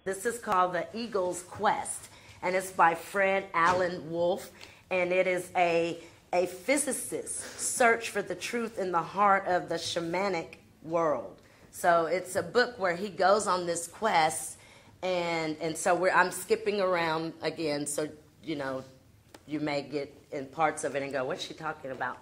This is called The Eagle's Quest, and it's by Fred Alan Wolf, and it is a physicist's search for the truth in the heart of the shamanic world. So it's a book where he goes on this quest, and so I'm skipping around again, so you may get in parts of it and go, what's she talking about?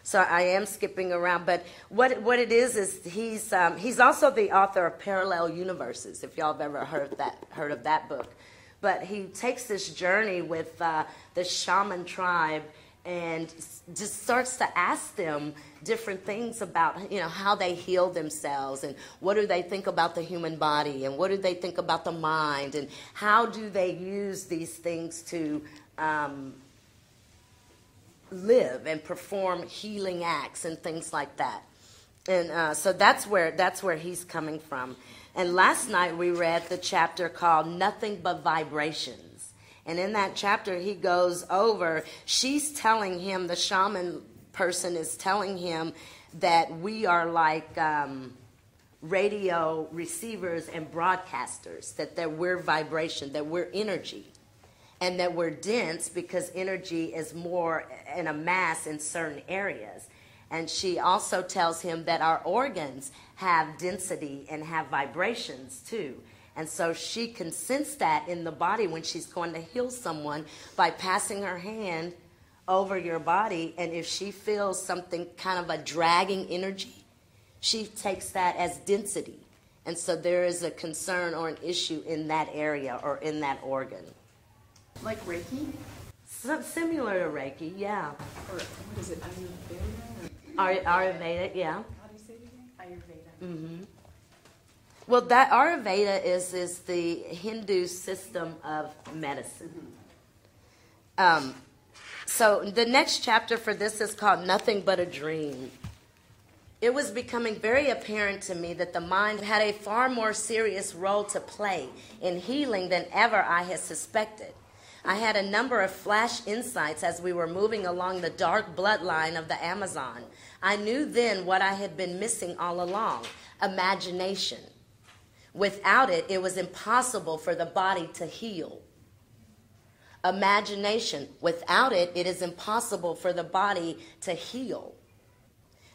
So I am skipping around, but what it is he's also the author of Parallel Universes, if y'all have ever heard of that book. But he takes this journey with the shaman tribe and just starts to ask them different things about how they heal themselves, and what do they think about the human body, and what do they think about the mind, and how do they use these things to live and perform healing acts and things like that. And so that's where he's coming from. And last night we read the chapter called Nothing But Vibrations. And in that chapter he goes over, she's telling him, the shaman person is telling him that we are like radio receivers and broadcasters, that we're vibration, that we're energy. And that we're dense because energy is more in a mass in certain areas. And she also tells him that our organs have density and have vibrations too. And so she can sense that in the body when she's going to heal someone by passing her hand over your body. And if she feels something kind of a dragging energy, she takes that as density. And so there is a concern or an issue in that area or in that organ. Like Reiki? Similar to Reiki, yeah. Or what is it, Ayurveda? Ayurveda, yeah. How do you say it again? Ayurveda. Mm-hmm. Well, that Ayurveda is the Hindu system of medicine. Mm-hmm. So the next chapter for this is called Nothing But a Dream. It was becoming very apparent to me that the mind had a far more serious role to play in healing than ever I had suspected. I had a number of flash insights as we were moving along the dark bloodline of the Amazon. I knew then what I had been missing all along: imagination. Without it, it was impossible for the body to heal. Imagination. Without it, it is impossible for the body to heal.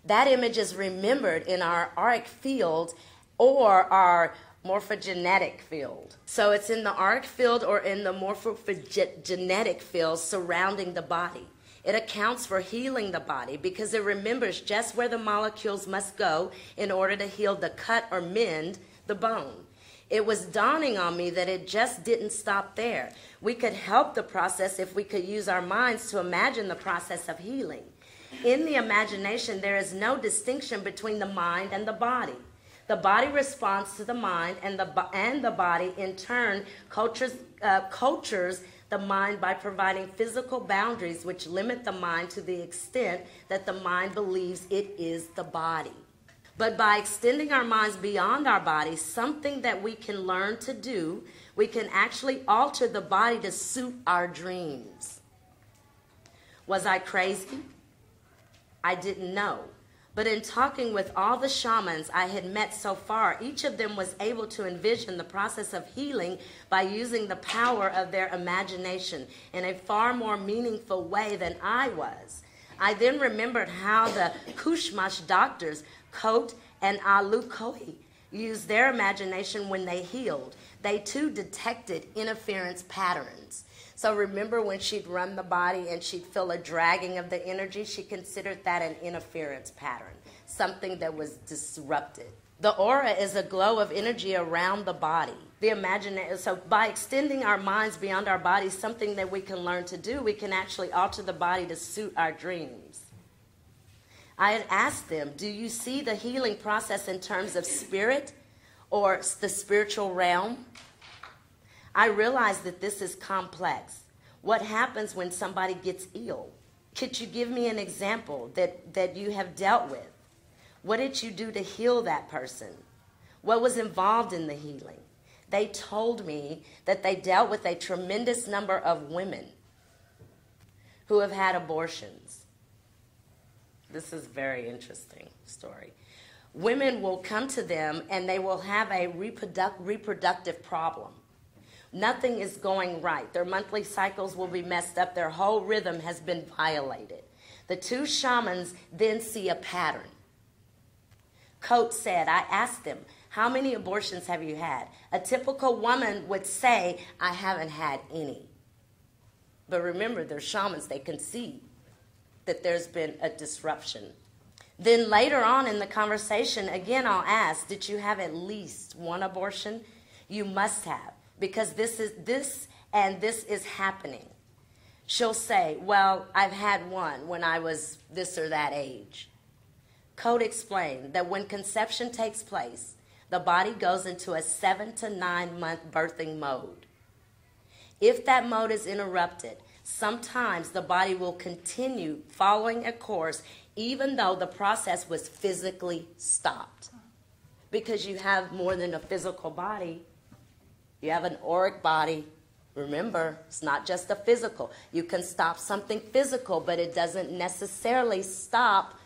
That image is remembered in our auric field or our morphogenetic field. So it's in the auric field or in the morphogenetic field surrounding the body. It accounts for healing the body because it remembers just where the molecules must go in order to heal the cut or mend the bone. It was dawning on me that it just didn't stop there. We could help the process if we could use our minds to imagine the process of healing. In the imagination, there is no distinction between the mind and the body. The body responds to the mind, and the body, in turn, cultures the mind by providing physical boundaries which limit the mind to the extent that the mind believes it is the body. But by extending our minds beyond our bodies, something that we can learn to do, we can actually alter the body to suit our dreams. Was I crazy? I didn't know. But in talking with all the shamans I had met so far, each of them was able to envision the process of healing by using the power of their imagination in a far more meaningful way than I was. I then remembered how the Kushmash doctors, Kote and Alukohi, used their imagination when they healed. They too detected interference patterns. So remember when she'd run the body and she'd feel a dragging of the energy, she considered that an interference pattern, something that was disrupted. The aura is a glow of energy around the body. So by extending our minds beyond our bodies, something that we can learn to do, we can actually alter the body to suit our dreams. I had asked them, do you see the healing process in terms of spirit or the spiritual realm? I realized that this is complex. What happens when somebody gets ill? Could you give me an example that you have dealt with? What did you do to heal that person? What was involved in the healing? They told me that they dealt with a tremendous number of women who have had abortions. This is a very interesting story. Women will come to them and they will have a reproductive problem. Nothing is going right. Their monthly cycles will be messed up. Their whole rhythm has been violated. The two shamans then see a pattern. Coates said, I asked them, how many abortions have you had? A typical woman would say, I haven't had any. But remember, they're shamans. They can see that there's been a disruption. Then later on in the conversation, again, I'll ask, did you have at least one abortion? You must have, because this is happening. She'll say, well, I've had one when I was this or that age. Code explained that when conception takes place, the body goes into a 7 to 9 month birthing mode. If that mode is interrupted, sometimes the body will continue following a course even though the process was physically stopped. Because you have more than a physical body. You have an auric body. Remember, it's not just a physical. You can stop something physical, but it doesn't necessarily stop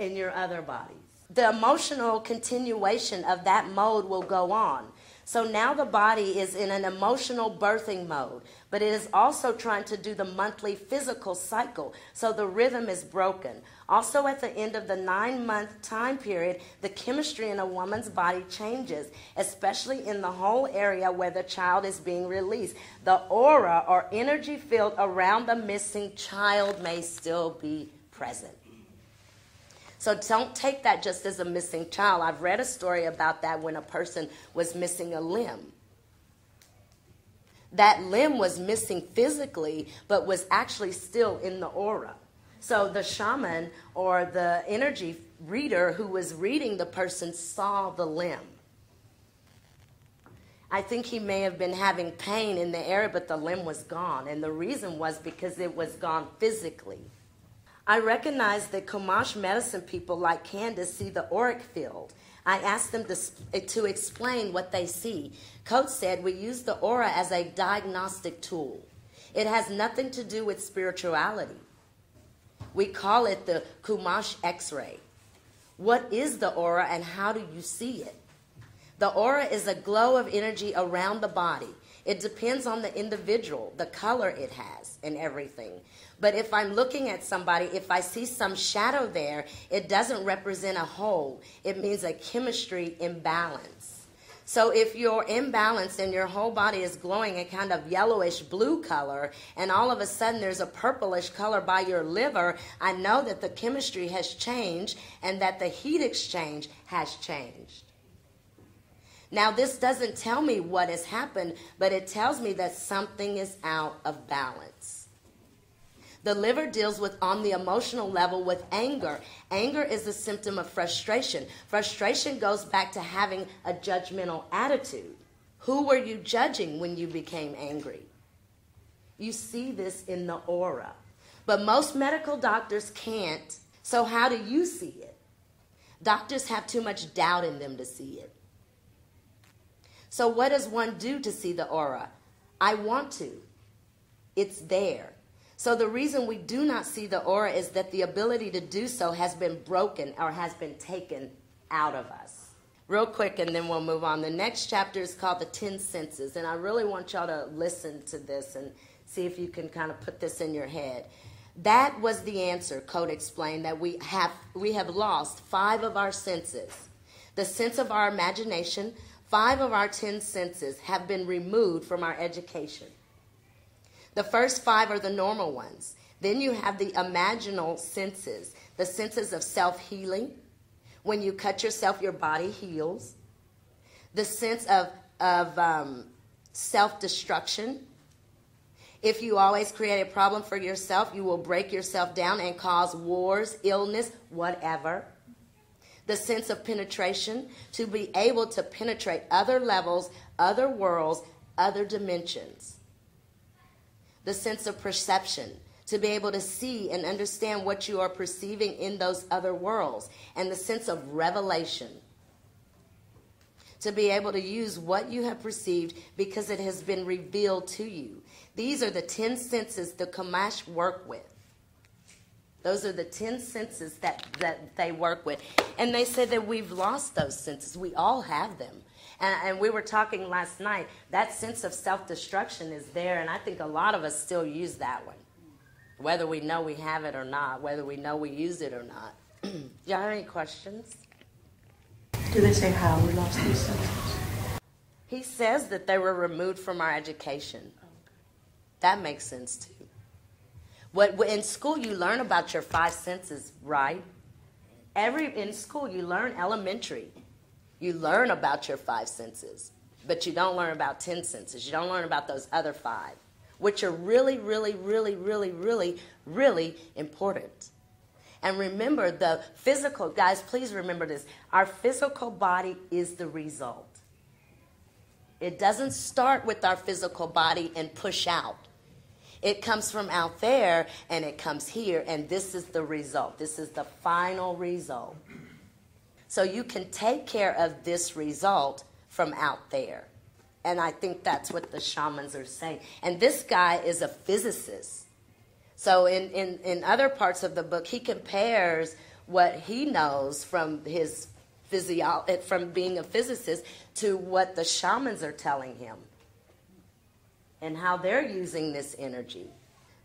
in your other bodies. The emotional continuation of that mode will go on. So now the body is in an emotional birthing mode, but it is also trying to do the monthly physical cycle, so the rhythm is broken. Also, at the end of the 9-month time period, the chemistry in a woman's body changes, especially in the whole area where the child is being released. The aura or energy field around the missing child may still be present. So don't take that just as a missing child. I've read a story about that when a person was missing a limb. That limb was missing physically, but was actually still in the aura. So the shaman or the energy reader who was reading the person saw the limb. I think he may have been having pain in the area, but the limb was gone. And the reason was because it was gone physically. I recognize that Chumash medicine people like Candace see the auric field. I asked them to explain what they see. Coates said we use the aura as a diagnostic tool. It has nothing to do with spirituality. We call it the Chumash X-ray. What is the aura and how do you see it? The aura is a glow of energy around the body. It depends on the individual, the color it has and everything. But if I'm looking at somebody, if I see some shadow there, it doesn't represent a whole. It means a chemistry imbalance. So if you're imbalanced and your whole body is glowing a kind of yellowish blue color, and all of a sudden there's a purplish color by your liver, I know that the chemistry has changed and that the heat exchange has changed. Now, this doesn't tell me what has happened, but it tells me that something is out of balance. The liver deals with, on the emotional level, with anger. Anger is a symptom of frustration. Frustration goes back to having a judgmental attitude. Who were you judging when you became angry? You see this in the aura. But most medical doctors can't. So how do you see it? Doctors have too much doubt in them to see it. So what does one do to see the aura? I want to. It's there. So the reason we do not see the aura is that the ability to do so has been broken or has been taken out of us. Real quick, and then we'll move on. The next chapter is called the 10 senses, and I really want y'all to listen to this and see if you can kind of put this in your head. That was the answer, Code explained, that we have lost 5 of our senses. The sense of our imagination, 5 of our 10 senses have been removed from our education. The first 5 are the normal ones. Then you have the imaginal senses, the senses of self-healing. When you cut yourself, your body heals. The sense of self-destruction. If you always create a problem for yourself, you will break yourself down and cause wars, illness, whatever. The sense of penetration, to be able to penetrate other levels, other worlds, other dimensions. The sense of perception, to be able to see and understand what you are perceiving in those other worlds. And the sense of revelation, to be able to use what you have perceived because it has been revealed to you. These are the 10 senses the Chumash work with. Those are the 10 senses that they work with. And they said that we've lost those senses. We all have them. And we were talking last night, that sense of self-destruction is there, and I think a lot of us still use that one, whether we know we have it or not, whether we know we use it or not. Y'all have any questions? Do they say how we lost these senses? He says that they were removed from our education. That makes sense, too. In school, you learn about your 5 senses, right? In school, you learn elementary. You learn about your 5 senses, but you don't learn about 10 senses. You don't learn about those other 5, which are really, really, really, really, really, really important. And remember, the physical, guys, please remember this. Our physical body is the result. It doesn't start with our physical body and push out. It comes from out there, and it comes here, and this is the result. This is the final result. So you can take care of this result from out there. And I think that's what the shamans are saying. And this guy is a physicist. So in other parts of the book, he compares what he knows from his from being a physicist to what the shamans are telling him and how they're using this energy.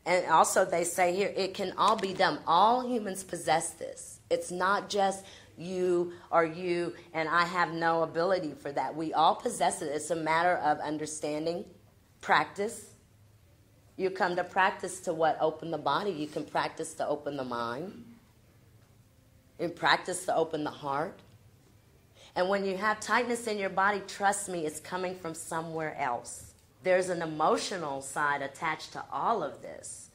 And also they say here, it can all be done. All humans possess this. It's not just you or you, and I have no ability for that. We all possess it. It's a matter of understanding, practice. You come to practice to what? Open the body. You can practice to open the mind. And practice to open the heart. And when you have tightness in your body, trust me, it's coming from somewhere else. There's an emotional side attached to all of this.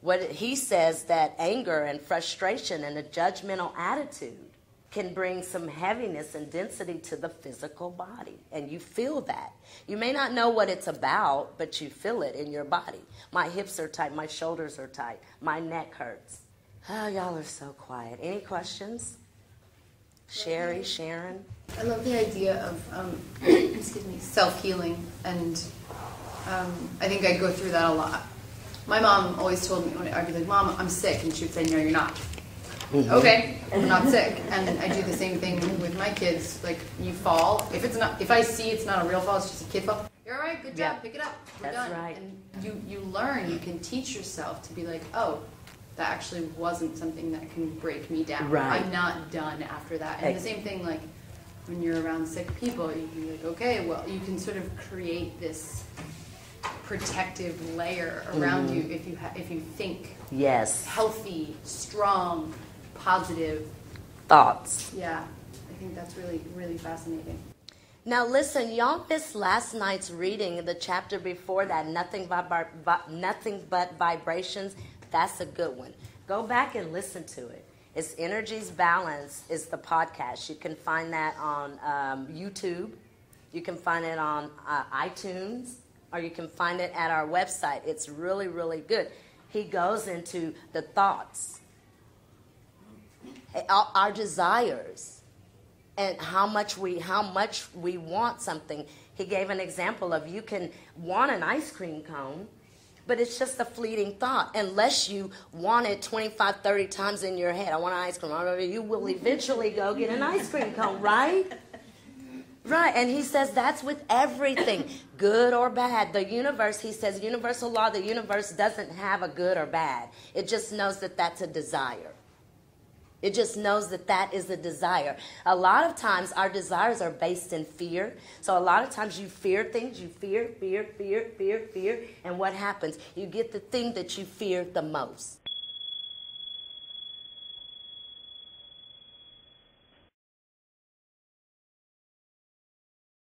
What he says that anger and frustration and a judgmental attitude can bring some heaviness and density to the physical body. And you feel that. You may not know what it's about, but you feel it in your body. My hips are tight. My shoulders are tight. My neck hurts. Oh, y'all are so quiet. Any questions? Sherry, Sharon? I love the idea of excuse me, self-healing, and I think I go through that a lot. My mom always told me, I'd be like, Mom, I'm sick, and she would say, no, you're not. Mm-hmm. Okay, I'm not sick. And I do the same thing with my kids. Like, you fall. If I see it's not a real fall, it's just a kid fall. You're all right, good job, pick it up. We're That's done. right. And you learn, you can teach yourself to be like, oh, that actually wasn't something that can break me down. Right. I'm not done after that. And the same thing, like, when you're around sick people, you can be like, okay, well, you can sort of create this protective layer around you if you think healthy, strong, positive thoughts. Yeah, I think that's really, really fascinating. Now listen, y'all missed last night's reading, the chapter before that, Nothing But Vibrations. That's a good one. Go back and listen to it. It's Energies Balance is the podcast. You can find that on YouTube. You can find it on iTunes, or you can find it at our website. It's really, really good. He goes into the thoughts, our desires, and how much we want something. He gave an example of you can want an ice cream cone, but it's just a fleeting thought. Unless you want it 25, 30 times in your head. I want an ice cream. You will eventually go get an ice cream cone, right? Right, and he says that's with everything, good or bad. The universe, he says, universal law, the universe doesn't have a good or bad. It just knows that that's a desire. It just knows that that is a desire. A lot of times our desires are based in fear. So a lot of times you fear things. You fear. And what happens? You get the thing that you fear the most.